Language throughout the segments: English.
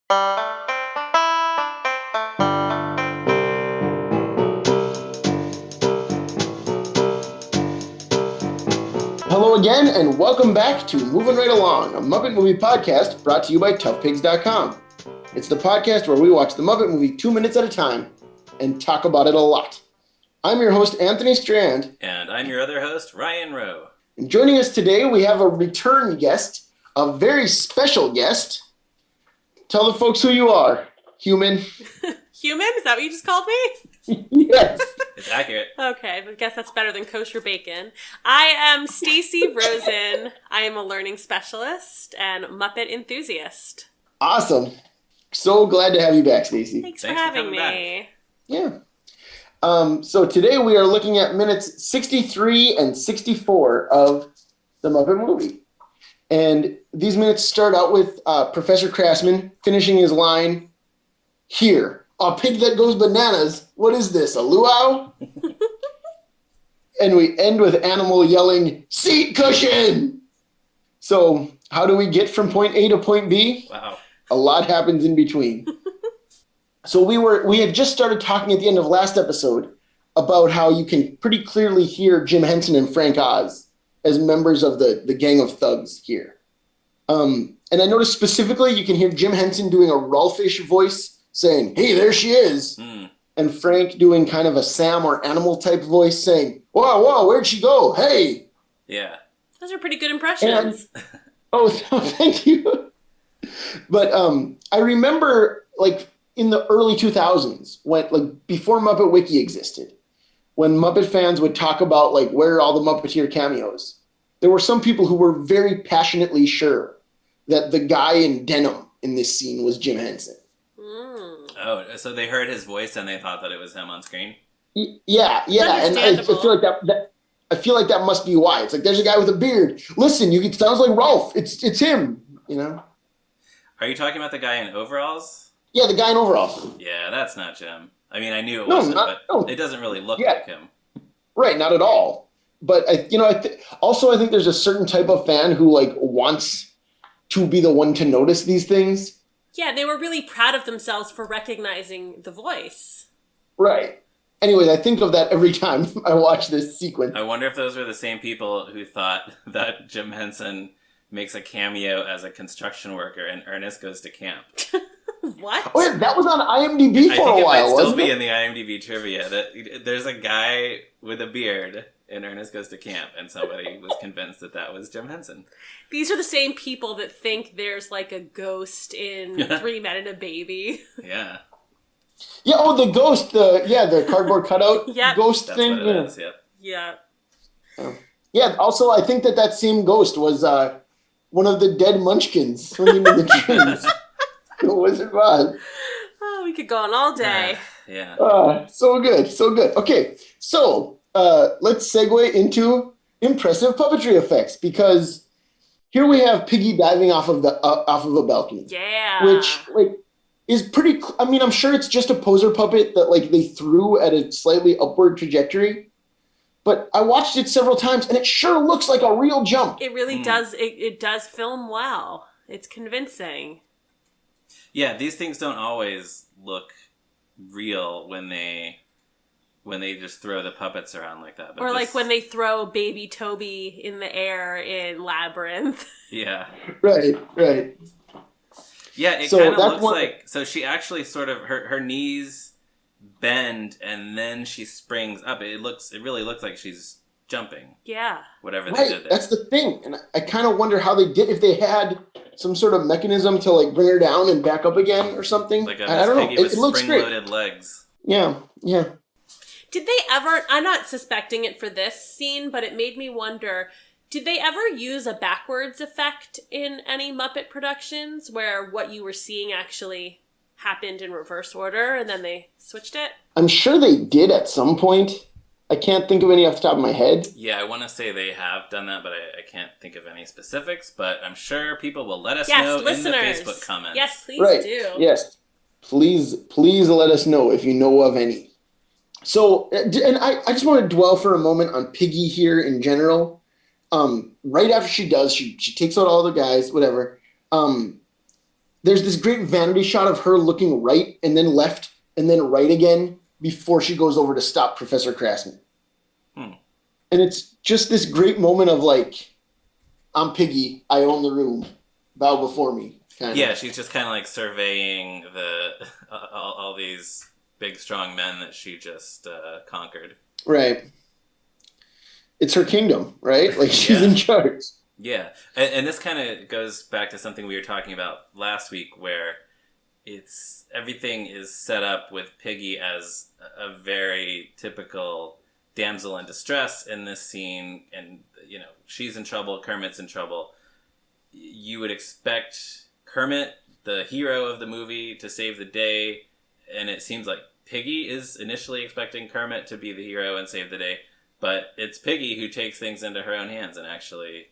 Hello again, and welcome back to Movin' Right Along, a Muppet Movie podcast brought to you by toughpigs.com. It's the podcast where we watch the Muppet movie 2 minutes at a time and talk about it a lot. I'm your host, Anthony Strand. And I'm your other host, Ryan Rowe. And joining us today, we have a return guest, a very special guest. Tell the folks who you are, human. Human? Is that what you just called me? Yes. It's accurate. Okay, I guess that's better than kosher bacon. I am Stacy Rosen. I am a learning specialist and Muppet enthusiast. Awesome. So glad to have you back, Stacy. Thanks for having me. Back. Yeah. So today we are looking at minutes 63 and 64 of the Muppet movie. And these minutes start out with Professor Krassman finishing his line, "Here, a pig that goes bananas. What is this, a luau?" And we end with Animal yelling, "Seat cushion!" So how do we get from point A to point B? Wow. A lot happens in between. So we had just started talking at the end of last episode about how you can pretty clearly hear Jim Henson and Frank Oz as members of the gang of thugs here. And I noticed specifically you can hear Jim Henson doing a Rolfish voice saying, "Hey, there she is." And Frank doing kind of a Sam or Animal type voice saying, "Whoa, whoa, where'd she go? Hey." Yeah. Those are pretty good impressions. Thank you. But I remember, like, in the early 2000s, when, like, before Muppet Wiki existed, when Muppet fans would talk about, like, where are all the Muppeteer cameos, there were some people who were very passionately sure that the guy in denim in this scene was Jim Henson. Oh, so they heard his voice and they thought that it was him on screen? Yeah, and I feel like that must be why. It's like, there's a guy with a beard. Listen, it sounds like Rolf. It's him, you know? Are you talking about the guy in overalls? Yeah, the guy in overalls. Yeah, that's not Jim. I mean, I knew it wasn't, but it doesn't really look like him. Right, not at all. But I think there's a certain type of fan who, like, wants to be the one to notice these things. Yeah, they were really proud of themselves for recognizing the voice. Right. Anyways, I think of that every time I watch this sequence. I wonder if those were the same people who thought that Jim Henson makes a cameo as a construction worker in Ernest Goes to Camp. What? Oh, yeah, that was on IMDb for a while, I think it might still wasn't be it? in the IMDb trivia that there's a guy with a beard in Ernest Goes to Camp, and somebody was convinced that was Jim Henson. These are the same people that think there's like a ghost in 3 Men and a Baby. Yeah. Yeah, the ghost, the cardboard cutout ghost That's thing. What it is, yep. Yeah. Yeah, also, I think that same ghost was one of the dead munchkins swimming in the trees. The Wizard of Oz. Oh, we could go on all day. Yeah. So good. Okay, so let's segue into impressive puppetry effects, because here we have Piggy diving off of a balcony. Yeah. Which, like, is pretty. I mean, I'm sure it's just a poser puppet that, like, they threw at a slightly upward trajectory. But I watched it several times, and it sure looks like a real jump. It really does. It does film well. It's convincing. Yeah, these things don't always look real when they just throw the puppets around like that. But or like when they throw baby Toby in the air in Labyrinth. Yeah. Right. Yeah, it kind of looks like... So she actually sort of... Her knees bend and then she springs up. It really looks like she's jumping. Yeah. Whatever they did there. That's the thing. And I kind of wonder how they did, if they had some sort of mechanism to, like, bring her down and back up again or something. Like a I don't know. Piggy with It looks great. spring-loaded legs. Yeah. Did they ever... I'm not suspecting it for this scene, but it made me wonder... Did they ever use a backwards effect in any Muppet productions where what you were seeing actually happened in reverse order and then they switched it? I'm sure they did at some point. I can't think of any off the top of my head. Yeah, I want to say they have done that, but I can't think of any specifics. But I'm sure people will let us know listeners. in the Facebook comments. Yes, please do. Yes. Please let us know if you know of any. So, and I just want to dwell for a moment on Piggy here in general. Right after she takes out all the guys, whatever. there's this great vanity shot of her looking right and then left and then right again before she goes over to stop Professor Krassman. And it's just this great moment of like, I'm Piggy, I own the room, bow before me. Kinda. Yeah, she's just kind of like surveying all these big, strong men that she just conquered. Right. It's her kingdom, right? Like, she's in charge. Yeah. And this kind of goes back to something we were talking about last week, where everything is set up with Piggy as a very typical damsel in distress in this scene, and she's in trouble, Kermit's in trouble. You would expect Kermit, the hero of the movie, to save the day, and it seems like Piggy is initially expecting Kermit to be the hero and save the day, but it's Piggy who takes things into her own hands and actually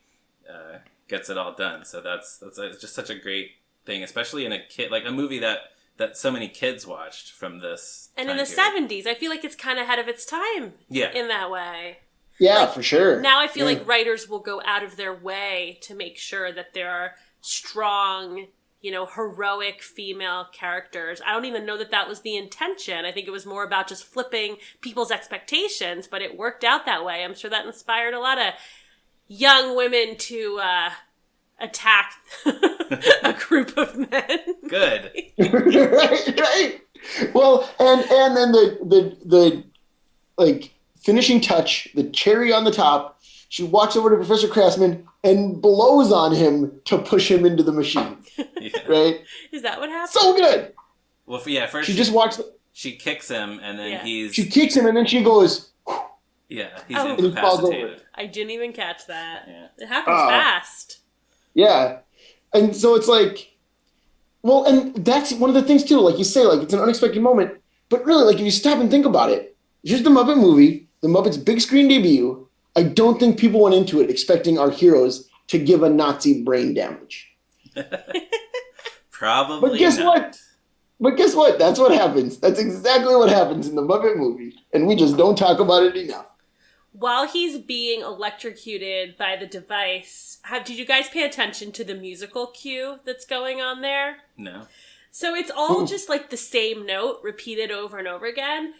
gets it all done. So that's just such a great thing, especially in a movie that so many kids watched from this. And in the period. 70s, I feel like it's kind of ahead of its time. Yeah. In that way. Yeah, for sure. Now I feel like writers will go out of their way to make sure that there are strong, heroic female characters. I don't even know that was the intention. I think it was more about just flipping people's expectations, but it worked out that way. I'm sure that inspired a lot of young women to attack a group of men. Good. right. Well, and then the like finishing touch, the cherry on the top, she walks over to Professor Krassman and blows on him to push him into the machine. Yeah. Right? Is that what happened? So good. Well, yeah, first she just walks. She kicks him, and then She kicks him, and then she goes. Yeah, he's incapacitated. I didn't even catch that. Yeah. It happens fast. Yeah. And so it's like, well, and that's one of the things too, like you say, like it's an unexpected moment, but really, like if you stop and think about it, here's the Muppet movie, the Muppets' big screen debut. I don't think people went into it expecting our heroes to give a Nazi brain damage. Probably But guess not. what? But guess what? That's what happens. That's exactly what happens in the Muppet movie, and we just don't talk about it enough. While he's being electrocuted by the device, did you guys pay attention to the musical cue that's going on there? No. So it's all just like the same note repeated over and over again.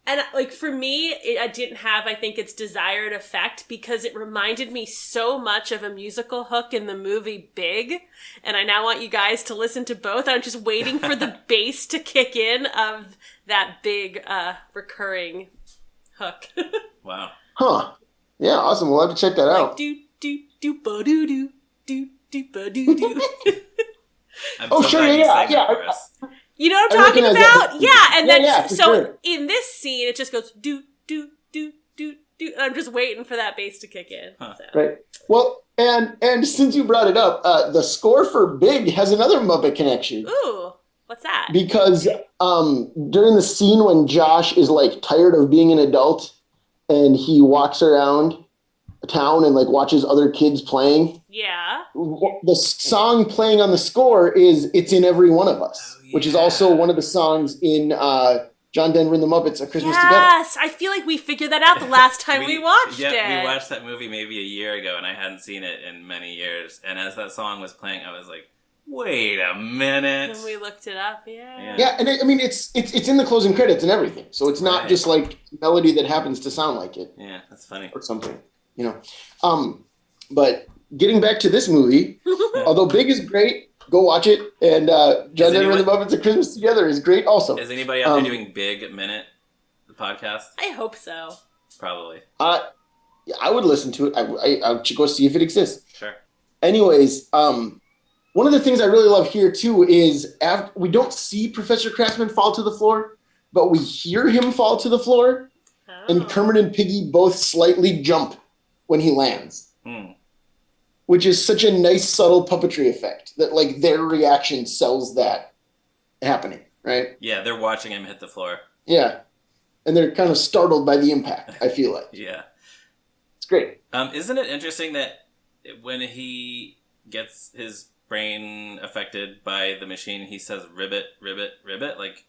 And like for me, it didn't have, I think, its desired effect because it reminded me so much of a musical hook in the movie Big. And I now want you guys to listen to both. I'm just waiting for the bass to kick in of that big recurring hook. Wow. Huh. Yeah, awesome. We'll have to check that out. Do do do ba do do do do ba do do. Sure, yeah. You know what I'm talking about? Yeah, and then so in this scene, it just goes do do do do do. And I'm just waiting for that bass to kick in. Huh. So. Right. Well, and since you brought it up, the score for Big has another Muppet connection. Ooh, what's that? Because during the scene when Josh is like tired of being an adult. And he walks around town and like watches other kids playing. Yeah. The song playing on the score is "It's in Every One of Us," which is also one of the songs in John Denver and the Muppets: A Christmas Together. Yes, I feel like we figured that out the last time we watched it. Yeah, we watched that movie maybe a year ago, and I hadn't seen it in many years. And as that song was playing, I was like, wait a minute. And we looked it up, yeah. Yeah, and it's in the closing credits and everything, so it's not just like melody that happens to sound like it. Yeah, that's funny. Or something, But getting back to this movie, although Big is great, go watch it, and John Denver and the Muppets: A Christmas Together is great also. Is anybody out there doing Big Minute, the podcast? I hope so. Probably. I would listen to it. I should go see if it exists. Sure. Anyways, one of the things I really love here, too, is we don't see Professor Krassman fall to the floor, but we hear him fall to the floor, and Kermit and Piggy both slightly jump when he lands, which is such a nice, subtle puppetry effect that, like, their reaction sells that happening, right? Yeah, they're watching him hit the floor. Yeah, and they're kind of startled by the impact, I feel like. Yeah. It's great. Isn't it interesting that when he gets his brain affected by the machine, he says ribbit, ribbit, ribbit, like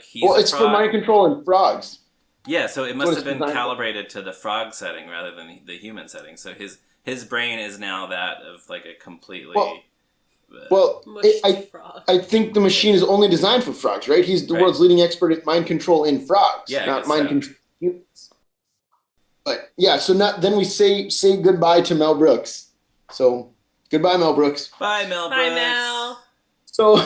he's it's for mind control and frogs. Yeah, so it must have been calibrated to the frog setting rather than the human setting. So his brain is now that of like a completely Well, Mushed frog. I think the machine is only designed for frogs, right? He's the world's leading expert at mind control in frogs, not mind control in humans. But yeah, so then we say goodbye to Mel Brooks. So goodbye, Mel Brooks. Bye, Mel Brooks. Bye, Mel. So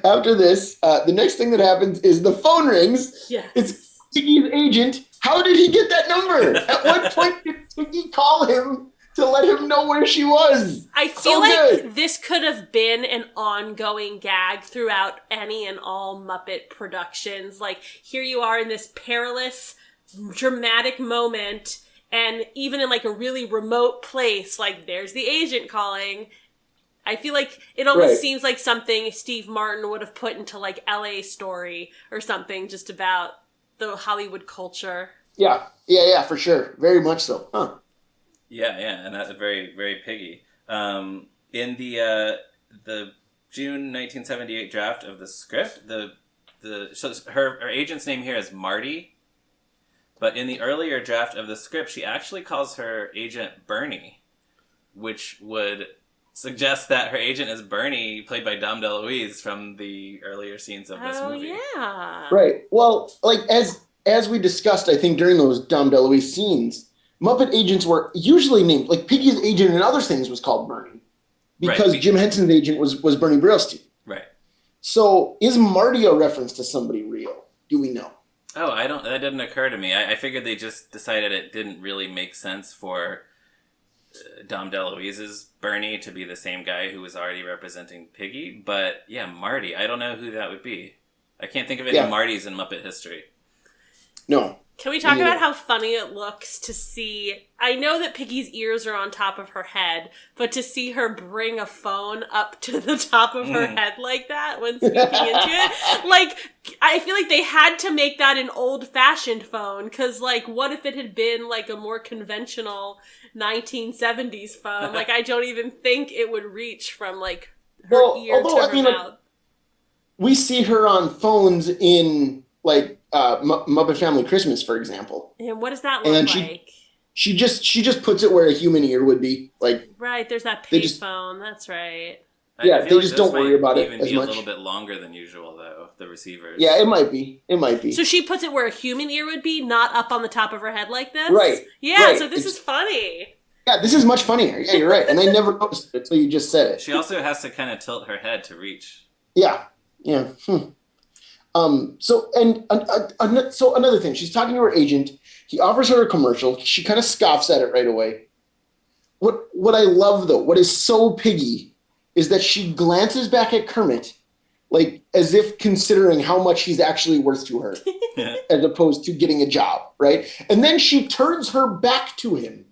after this, the next thing that happens is the phone rings. Yes. It's Piggy's agent. How did he get that number? At what point did Piggy call him to let him know where she was? I feel like this could have been an ongoing gag throughout any and all Muppet productions. Like, here you are in this perilous, dramatic moment, and even in like a really remote place, like there's the agent calling. I feel like it almost seems like something Steve Martin would have put into like LA Story or something, just about the Hollywood culture. Yeah, for sure. Very much so. Huh. Yeah, and that's very, very Piggy. In the June 1978 draft of the script, so her agent's name here is Marty, but in the earlier draft of the script, she actually calls her agent Bernie, which would suggest that her agent is Bernie, played by Dom DeLuise from the earlier scenes of this movie. Oh, yeah. Right. Well, like, as we discussed, I think, during those Dom DeLuise scenes, Muppet agents were usually named, like Piggy's agent in other things was called Bernie, because Jim Henson's agent was Bernie Brillstein. Right. So is Marty a reference to somebody real? Do we know? Oh, that didn't occur to me. I figured they just decided it didn't really make sense for Dom DeLuise's Bernie to be the same guy who was already representing Piggy. But yeah, Marty, I don't know who that would be. I can't think of any Martys in Muppet history. No. Can we talk about how funny it looks to see... I know that Piggy's ears are on top of her head, but to see her bring a phone up to the top of her head like that when speaking into it, like, I feel like they had to make that an old-fashioned phone, because, like, what if it had been, like, a more conventional 1970s phone? Like, I don't even think it would reach from, like, her ear to her mouth. Like, we see her on phones in, like, Muppet Family Christmas, for example. And what does that look like? She just puts it where a human ear would be. Like, right, there's that payphone. That's right. Yeah, they just don't worry about it as much. Even be a little bit longer than usual, though, the receivers. Yeah, it might be. So she puts it where a human ear would be, not up on the top of her head like this? Right. Yeah, right. So this is funny. Yeah, this is much funnier. Yeah, you're right. And I never noticed it until you just said it. She also has to kind of tilt her head to reach. Yeah. So another thing, she's talking to her agent. He offers her a commercial. She kind of scoffs at it right away. What I love, though, what is so Piggy, is that she glances back at Kermit, like as if considering how much he's actually worth to her, as opposed to getting a job, right? And then she turns her back to him,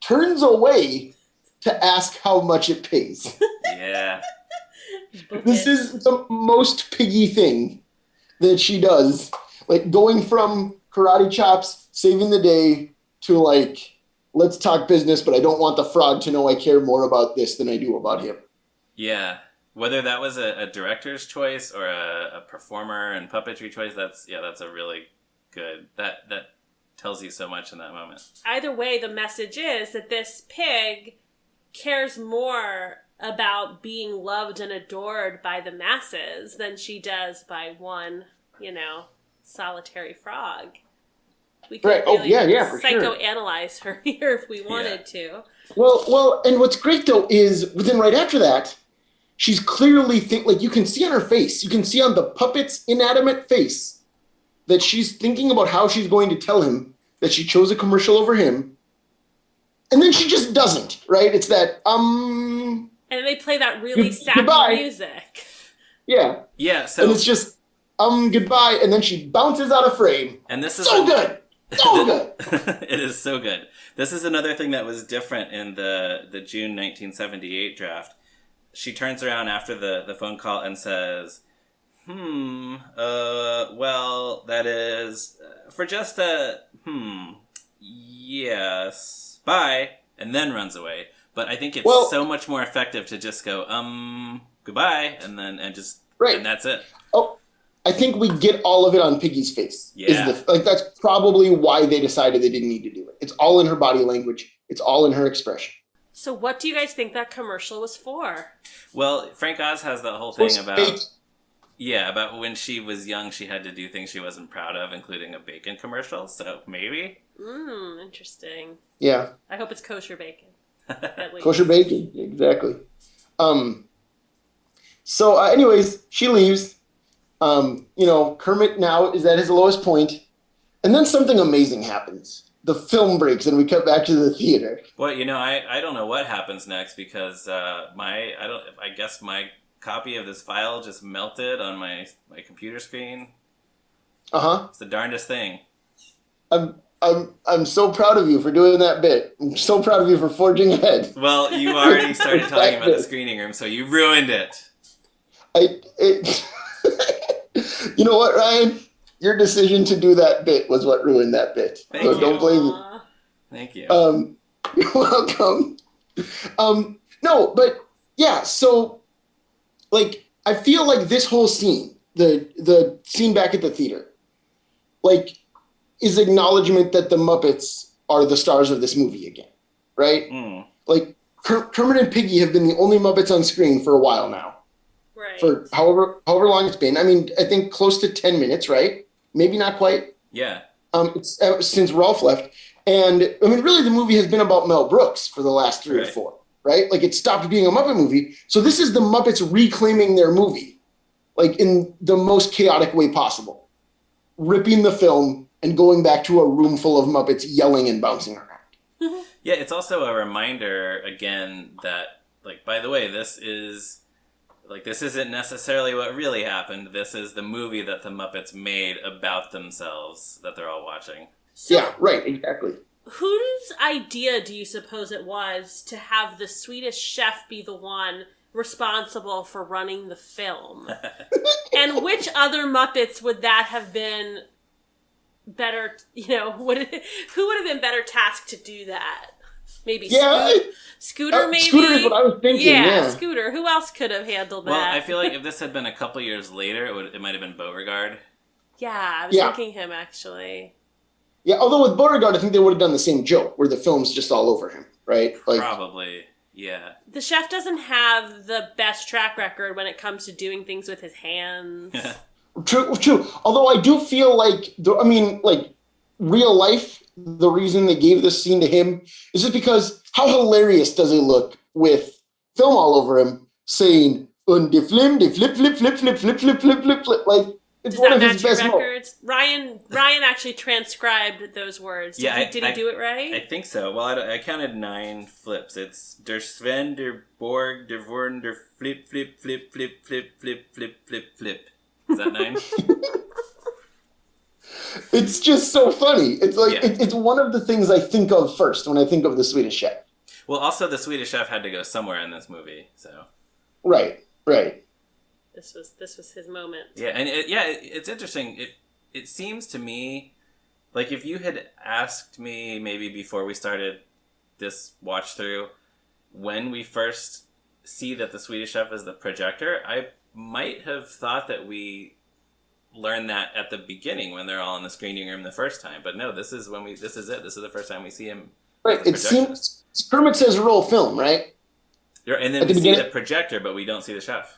turns away to ask how much it pays. Yeah. This is the most Piggy thing that she does, like going from karate chops, saving the day, to like, let's talk business, but I don't want the frog to know I care more about this than I do about him. Yeah. Whether that was a director's choice or a performer and puppetry choice, that's a really good, that tells you so much in that moment. Either way, the message is that this pig cares more about being loved and adored by the masses than she does by one, solitary frog. We could really for psychoanalyze her here if we wanted to. Well, and what's great though is within right after that, she's clearly you can see on her face, you can see on the puppet's inanimate face that she's thinking about how she's going to tell him that she chose a commercial over him, and then she just doesn't, right? It's that and they play that really sappy music. Yeah. Yeah. So and it's just goodbye, and then she bounces out of frame. And this is so good. It is so good. This is another thing that was different in the June 1978 draft. She turns around after the phone call and says, well, that is for just yes, bye, and then runs away. But I think it's so much more effective to just go, goodbye, and that's it. Oh, I think we get all of it on Piggy's face. Yeah. That's probably why they decided they didn't need to do it. It's all in her body language. It's all in her expression. So what do you guys think that commercial was for? Well, Frank Oz has the whole thing about... Bacon. Yeah, about when she was young, she had to do things she wasn't proud of, including a bacon commercial, so maybe? Interesting. Yeah. I hope it's kosher bacon. At least. Kosher bacon, exactly. So, anyways, she leaves. Kermit now is at his lowest point, and then something amazing happens. The film breaks, and we cut back to the theater. Well, I don't know what happens next because I guess my copy of this file just melted on my computer screen. It's the darndest thing. I'm so proud of you for doing that bit. I'm so proud of you for forging ahead. Well, you already started talking about the screening room, so you ruined it. You know what, Ryan? Your decision to do that bit was what ruined that bit. Thank you. Don't blame me. Thank you. You're welcome. No, but yeah, so I feel like this whole scene, the scene back at the theater, is acknowledgement that the Muppets are the stars of this movie again, right? Kermit and Piggy have been the only Muppets on screen for a while now. Right. For however long it's been. I mean, I think close to 10 minutes, right? Maybe not quite. Yeah. It's since Rolf left. And, I mean, really the movie has been about Mel Brooks for the last 3 or 4, right? It stopped being a Muppet movie. So this is the Muppets reclaiming their movie, in the most chaotic way possible. Ripping the film and going back to a room full of Muppets yelling and bouncing around. Yeah, it's also a reminder, again, that, by the way, this isn't necessarily what really happened. This is the movie that the Muppets made about themselves that they're all watching. So, yeah, right, exactly. Whose idea do you suppose it was to have the Swedish chef be the one responsible for running the film? And which other Muppets would that have been better, who would have been better tasked to do that? Maybe Scooter, maybe? Scooter is what I was thinking, yeah. Scooter. Who else could have handled that? Well, I feel like if this had been a couple years later, it might have been Beauregard. Yeah, I was thinking him, actually. Yeah, although with Beauregard, I think they would have done the same joke, where the film's just all over him, right? Probably, yeah. The chef doesn't have the best track record when it comes to doing things with his hands. True. Although I do feel real life, the reason they gave this scene to him is just because how hilarious does he look with film all over him saying, "Und die Flim, die flip, flip, flip, flip, flip, flip, flip, flip, flip." It's Does one that of match his your best records? Ryan actually transcribed those words. Did he do it right? I think so. Well, I counted 9 flips. It's der Sven, der Borg, der Vorn, der flip, flip, flip, flip, flip, flip, flip, flip, flip. Is that 9? It's just so funny. It's it's one of the things I think of first when I think of the Swedish Chef. Well, also the Swedish Chef had to go somewhere in this movie, so. Right. This was his moment. Yeah, and it's interesting. It seems to me like if you had asked me maybe before we started this watch through when we first see that the Swedish Chef is the projector, I might have thought that we learned that at the beginning when they're all in the screening room the first time. But no, this is it. This is the first time we see him. Right. It seems Kermit says roll film, right? And then we see the projector, but we don't see the chef.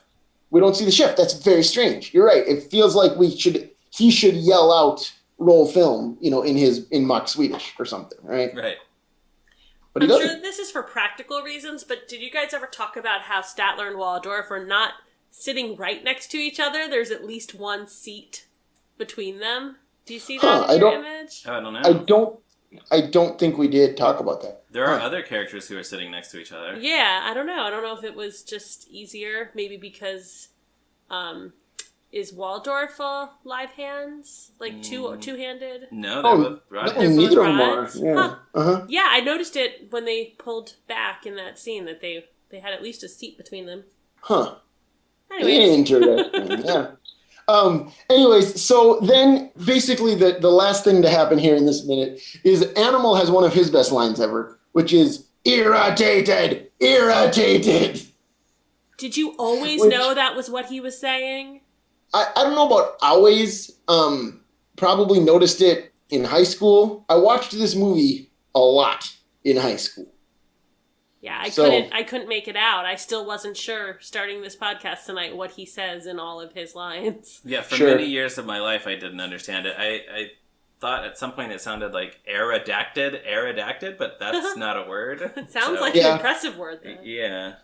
We don't see the chef. That's very strange. You're right. It feels like he should yell out roll film, in mock Swedish or something, right? Right. But I'm sure this is for practical reasons, but did you guys ever talk about how Statler and Waldorf are not sitting right next to each other? There's at least one seat between them. Do you see that in your image? Oh, I don't know. I don't think we did talk about that. There are other characters who are sitting next to each other. Yeah, I don't know. I don't know if it was just easier, maybe because is Waldorf live hands? Two-handed? No, they're both rods. Neither of them are. Yeah. Huh. Yeah, I noticed it when they pulled back in that scene that they had at least a seat between them. Huh. Anyways. Interesting. Yeah. Anyways, so then basically the last thing to happen here in this minute is Animal has one of his best lines ever, which is irritated. Did you always know that was what he was saying? I don't know about always. Probably noticed it in high school. I watched this movie a lot in high school. Yeah, So- I couldn't make it out. I still wasn't sure starting this podcast tonight what he says in all of his lines. Yeah, for Sure. many years of my life, I didn't understand it. I thought at some point it sounded like aerodacted, but that's not a word. It sounds So- like Yeah. an impressive word, though. Yeah.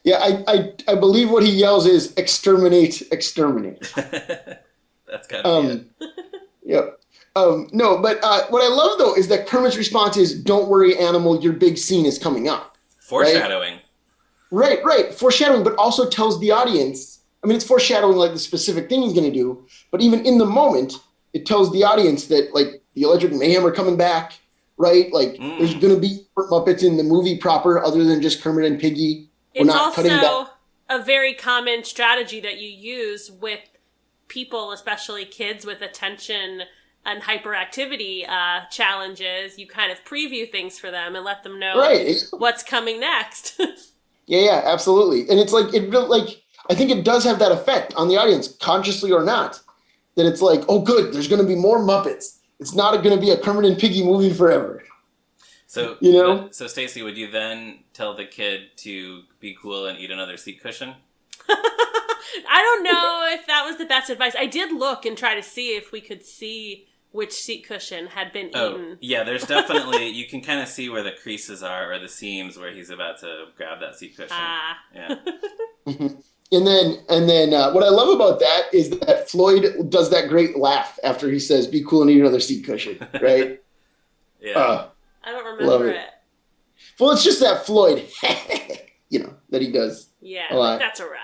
Yeah, I believe what he yells is exterminate, exterminate. That's gotta be it. Yep. No, but what I love though is that Kermit's response is, "Don't worry, animal, your big scene is coming up." Foreshadowing. Right. Foreshadowing, but also tells the audience. I mean, it's foreshadowing like the specific thing he's going to do, but even in the moment, it tells the audience that like the Electric Mayhem are coming back, right? Like there's going to be Muppets in the movie proper, other than just Kermit and Piggy. We're It's not cutting back. also a very common strategy that you use with people, especially kids with attention and hyperactivity challenges. You kind of preview things for them and let them know Right. what's coming next. Yeah, absolutely. And it's like I think it does have that effect on the audience, consciously or not. That it's like, oh, good, there's going to be more Muppets. It's not going to be a Kermit and Piggy movie forever. So, You know? So Stacey, would you then tell the kid to be cool and eat another seat cushion? I don't know if that was the best advice. I did look and try to see if we could see which seat cushion had been eaten. Yeah, there's definitely, you can kind of see where the creases are or the seams where he's about to grab that seat cushion. Yeah. And then what I love about that is that Floyd does that great laugh after he says, "Be cool and eat another seat cushion," right? Yeah. I don't love remember it. it. Well, it's just that Floyd, that he does. Yeah, a lot. that's a riot.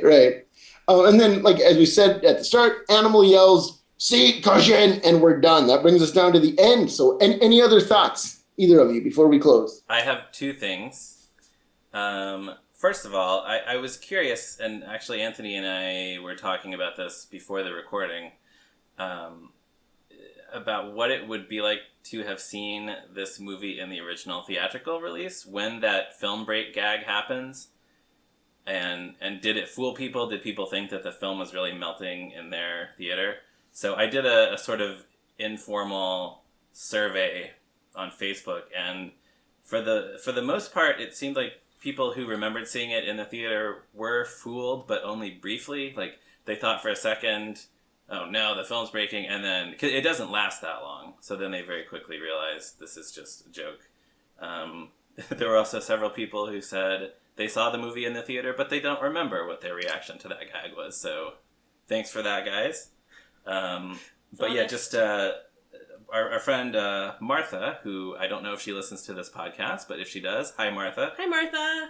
Right. And then, like as we said at the start, Animal yells, "Seat cushion," and we're done. That brings us down to the end. So, any other thoughts, either of you, before we close? I have two things. First of all, I was curious, and actually Anthony and I were talking about this before the recording, about what it would be like to have seen this movie in the original theatrical release when that film break gag happens. And did it fool people? Did people think that the film was really melting in their theater? So I did a sort of informal survey on Facebook, and for the most part, it seemed like people who remembered seeing it in the theater were fooled, but only briefly. Like, they thought for a second, oh no, the film's breaking, and then, 'cause it doesn't last that long, so then they very quickly realized this is just a joke. There were also several people who said they saw the movie in the theater, but they don't remember what their reaction to that gag was, so thanks for that, guys. But yeah, just our friend Martha, who I don't know if she listens to this podcast, but if she does, hi Martha. Hi, Martha.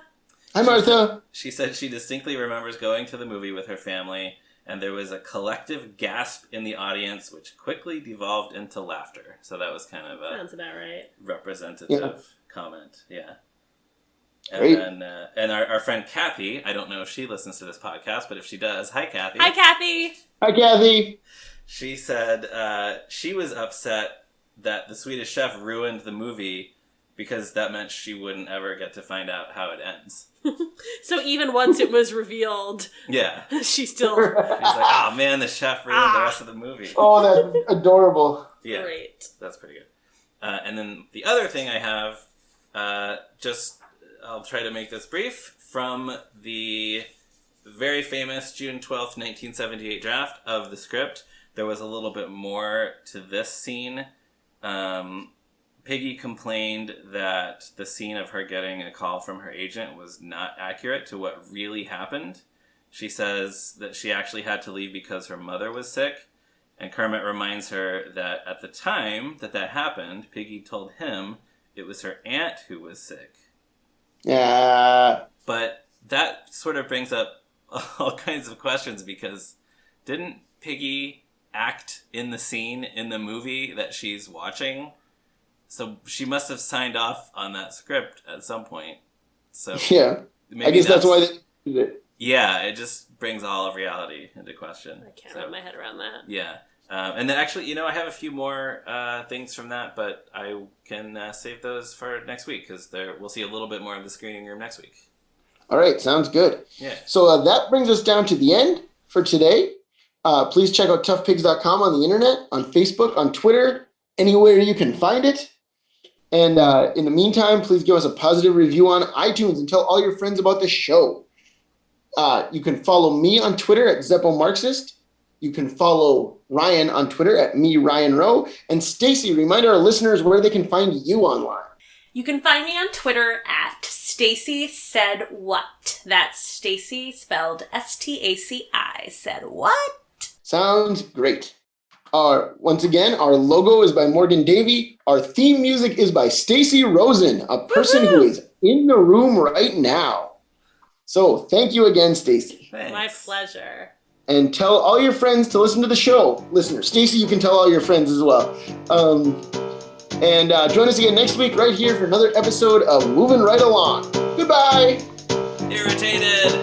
Hi, Martha. She said she distinctly remembers going to the movie with her family, and there was a collective gasp in the audience, which quickly devolved into laughter. So that was kind of a Sounds about right. representative comment. Yeah. And Great. then and our friend Kathy, I don't know if she listens to this podcast, but if she does, hi Kathy. Hi, Kathy. Hi, Kathy. She said she was upset that the Swedish Chef ruined the movie because that meant she wouldn't ever get to find out how it ends. So even once it was revealed, Yeah. she still... She's like, oh man, the chef ruined the rest of the movie. Oh, that's adorable. Yeah, Great. that's pretty good. And then the other thing I have, I'll try to make this brief, from the very famous June 12th, 1978 draft of the script. There was a little bit more to this scene. Piggy complained that the scene of her getting a call from her agent was not accurate to what really happened. She says that she actually had to leave because her mother was sick. And Kermit reminds her that at the time that happened, Piggy told him it was her aunt who was sick. Yeah. But that sort of brings up all kinds of questions, because didn't Piggy act in the scene in the movie that she's watching? So she must have signed off on that script at some point. So Yeah. maybe I guess that's why they did it. Yeah, it just brings all of reality into question. I can't wrap my head around that. Yeah. And then actually, I have a few more things from that, but I can save those for next week, because we'll see a little bit more of the screening room next week. All right, sounds good. Yeah. So that brings us down to the end for today. Please check out toughpigs.com on the internet, on Facebook, on Twitter, anywhere you can find it. And in the meantime, please give us a positive review on iTunes and tell all your friends about the show. You can follow me on Twitter at Zeppo Marxist. You can follow Ryan on Twitter at @MeRyanRowe. And Stacy, remind our listeners where they can find you online. You can find me on Twitter at Stacy Said What. That's Stacy spelled STACI. Said what? Sounds great. Once again, our logo is by Morgan Davey. Our theme music is by Stacy Rosen, a person who is in the room right now. So thank you again, Stacy. My pleasure. And tell all your friends to listen to the show. Listeners, Stacy, you can tell all your friends as well. And join us again next week right here for another episode of Moving Right Along. Goodbye. Irritated.